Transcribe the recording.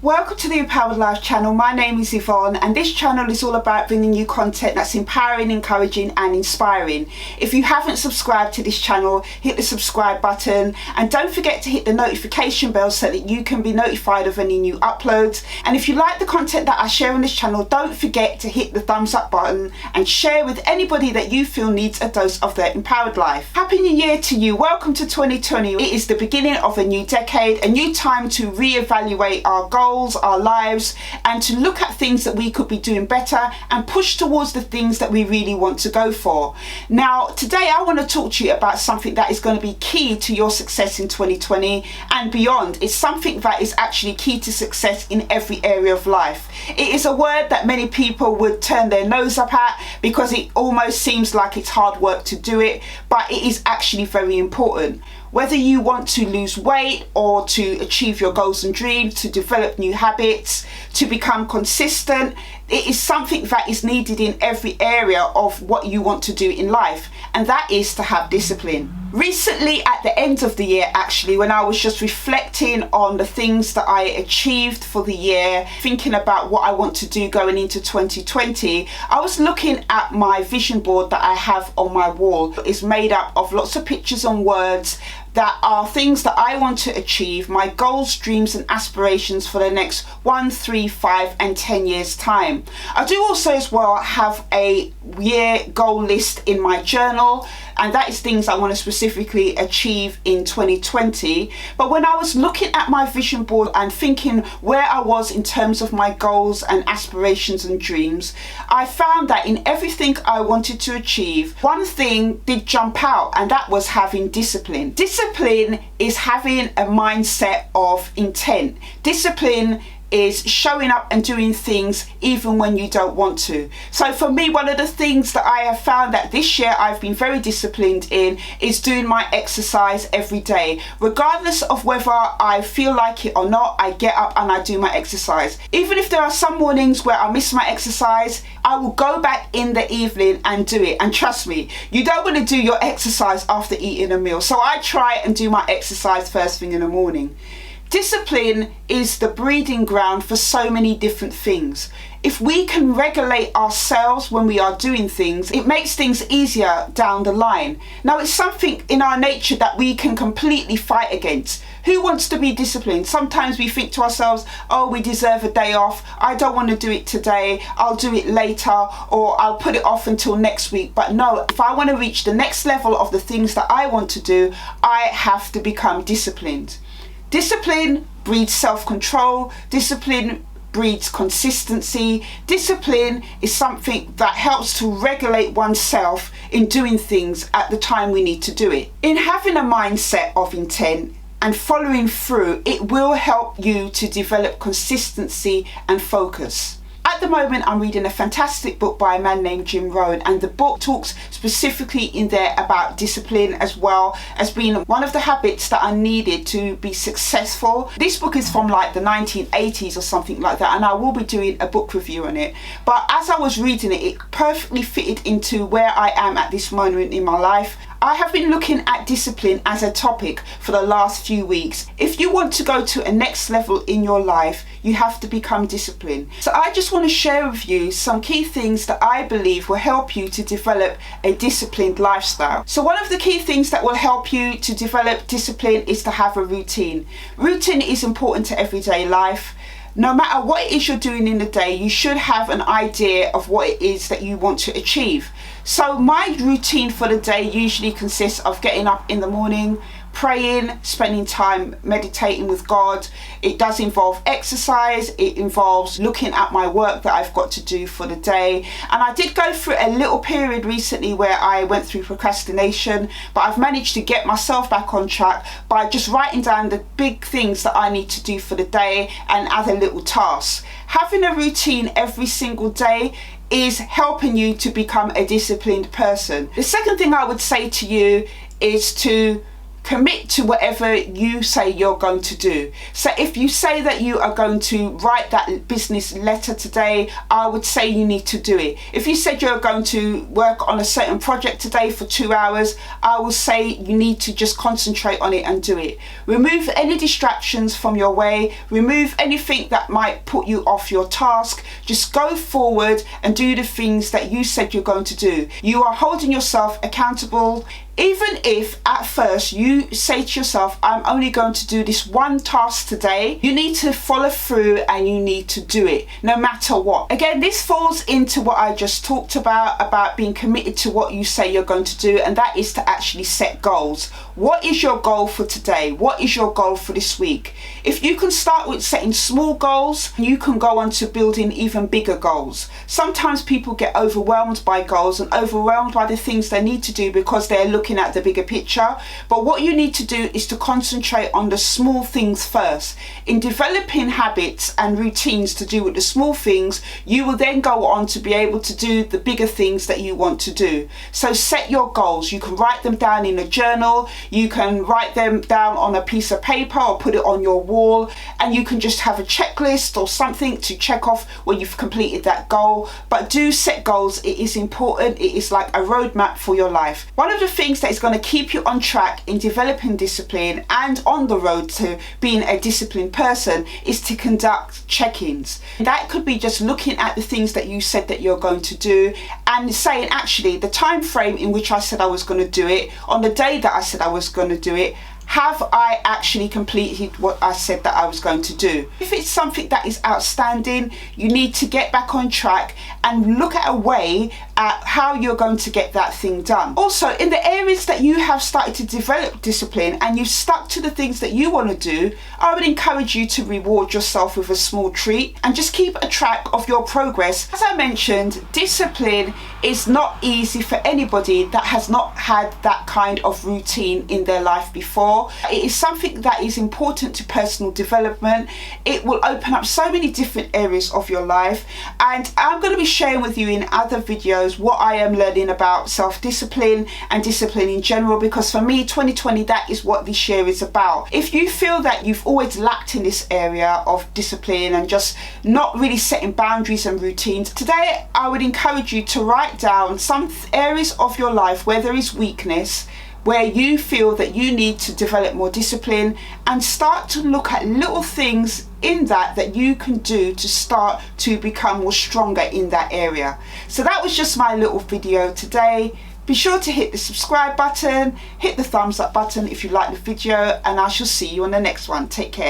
Welcome to the Empowered Life channel. My name is Yvonne and this channel is all about bringing you content that's empowering, encouraging and inspiring. If you haven't subscribed to this channel, hit the subscribe button and don't forget to hit the notification bell so that you can be notified of any new uploads. And if you like the content that I share on this channel, don't forget to hit the thumbs up button and share with anybody that you feel needs a dose of their empowered life. Happy New Year to you. Welcome to 2020. It is the beginning of a new decade, a new time to reevaluate our goals, our lives, and to look at things that we could be doing better and push towards the things that we really want to go for. Now, today I want to talk to you about something that is going to be key to your success in 2020 and beyond. It's something that is actually key to success in every area of life. It is a word that many people would turn their nose up at because it almost seems like it's hard work to do it, but it is actually very important. Whether you want to lose weight or to achieve your goals and dreams, to develop new habits, to become consistent, it is something that is needed in every area of what you want to do in life, and that is to have discipline. Recently, at the end of the year, actually, when I was just reflecting on the things that I achieved for the year, thinking about what I want to do going into 2020, I was looking at my vision board that I have on my wall. It's made up of lots of pictures and words that are things that I want to achieve, my goals, dreams and aspirations for the next 1, 3, 5 and 10 years time. I do also as well have a year goal list in my journal, and that is things I want to specifically achieve in 2020. But when I was looking at my vision board and thinking where I was in terms of my goals and aspirations and dreams, I found that in everything I wanted to achieve, one thing did jump out, and that was having discipline. Discipline is having a mindset of intent. Discipline is showing up and doing things even when you don't want to. So for me, one of the things that I have found that this year I've been very disciplined in is doing my exercise every day. Regardless of whether I feel like it or not, I get up and I do my exercise. Even if there are some mornings where I miss my exercise, I will go back in the evening and do it. And trust me, you don't want to do your exercise after eating a meal. So I try and do my exercise first thing in the morning. Discipline is the breeding ground for so many different things. If we can regulate ourselves when we are doing things, it makes things easier down the line. Now, it's something in our nature that we can completely fight against. Who wants to be disciplined? Sometimes we think to ourselves, oh, we deserve a day off. I don't want to do it today. I'll do it later, or I'll put it off until next week. But no, if I want to reach the next level of the things that I want to do, I have to become disciplined. Discipline breeds self-control. Discipline breeds consistency. Discipline is something that helps to regulate oneself in doing things at the time we need to do it. In having a mindset of intent and following through, it will help you to develop consistency and focus. At the moment, I'm reading a fantastic book by a man named Jim Rohn, and the book talks specifically in there about discipline as well as being one of the habits that are needed to be successful. This book is from like the 1980s or something like that, and I will be doing a book review on it. But as I was reading it, it perfectly fitted into where I am at this moment in my life. I have been looking at discipline as a topic for the last few weeks. If you want to go to a next level in your life, you have to become disciplined. So I just want to share with you some key things that I believe will help you to develop a disciplined lifestyle. So one of the key things that will help you to develop discipline is to have a routine. Routine is important to everyday life. No matter what it is you're doing in the day, you should have an idea of what it is that you want to achieve. So my routine for the day usually consists of getting up in the morning, praying, spending time meditating with God. It does involve exercise. It involves looking at my work that I've got to do for the day. And I did go through a little period recently where I went through procrastination, but I've managed to get myself back on track by just writing down the big things that I need to do for the day and other little tasks. Having a routine every single day is helping you to become a disciplined person. The second thing I would say to you is to commit to whatever you say you're going to do. So if you say that you are going to write that business letter today, I would say you need to do it. If you said you're going to work on a certain project today for 2 hours, I will say you need to just concentrate on it and do it. Remove any distractions from your way, remove anything that might put you off your task. Just go forward and do the things that you said you're going to do. You are holding yourself accountable. Even if at first you say to yourself, I'm only going to do this one task today, you need to follow through and you need to do it no matter what. Again, this falls into what I just talked about being committed to what you say you're going to do, and that is to actually set goals. What is your goal for today? What is your goal for this week? If you can start with setting small goals, you can go on to building even bigger goals. Sometimes people get overwhelmed by goals and overwhelmed by the things they need to do because they're looking at the bigger picture. But what you need to do is to concentrate on the small things first. In developing habits and routines to do with the small things, you will then go on to be able to do the bigger things that you want to do. So set your goals. You can write them down in a journal, you can write them down on a piece of paper or put it on your wall, and you can just have a checklist or something to check off when you've completed that goal. But do set goals. It is important. It is like a roadmap for your life. One of the things that is going to keep you on track in developing discipline and on the road to being a disciplined person is to conduct check-ins. That could be just looking at the things that you said that you're going to do and saying, actually, the time frame in which I said I was going to do it, on the day that I said I was going to do it, have I actually completed what I said that I was going to do? If it's something that is outstanding, you need to get back on track and look at a way at how you're going to get that thing done. Also, in the areas that you have started to develop discipline and you've stuck to the things that you want to do, I would encourage you to reward yourself with a small treat and just keep a track of your progress. As I mentioned, discipline is not easy for anybody that has not had that kind of routine in their life before. It is something that is important to personal development. It will open up so many different areas of your life, and I'm going to be sharing with you in other videos what I am learning about self-discipline and discipline in general, because for me 2020, that is what this year is about. If you feel that you've always lacked in this area of discipline and just not really setting boundaries and routines, today I would encourage you to write down some areas of your life where there is weakness, where you feel that you need to develop more discipline, and start to look at little things in that you can do to start to become more stronger in that area. So that was just my little video today. Be sure to hit the subscribe button, hit the thumbs up button if you like the video, and I shall see you on the next one. Take care.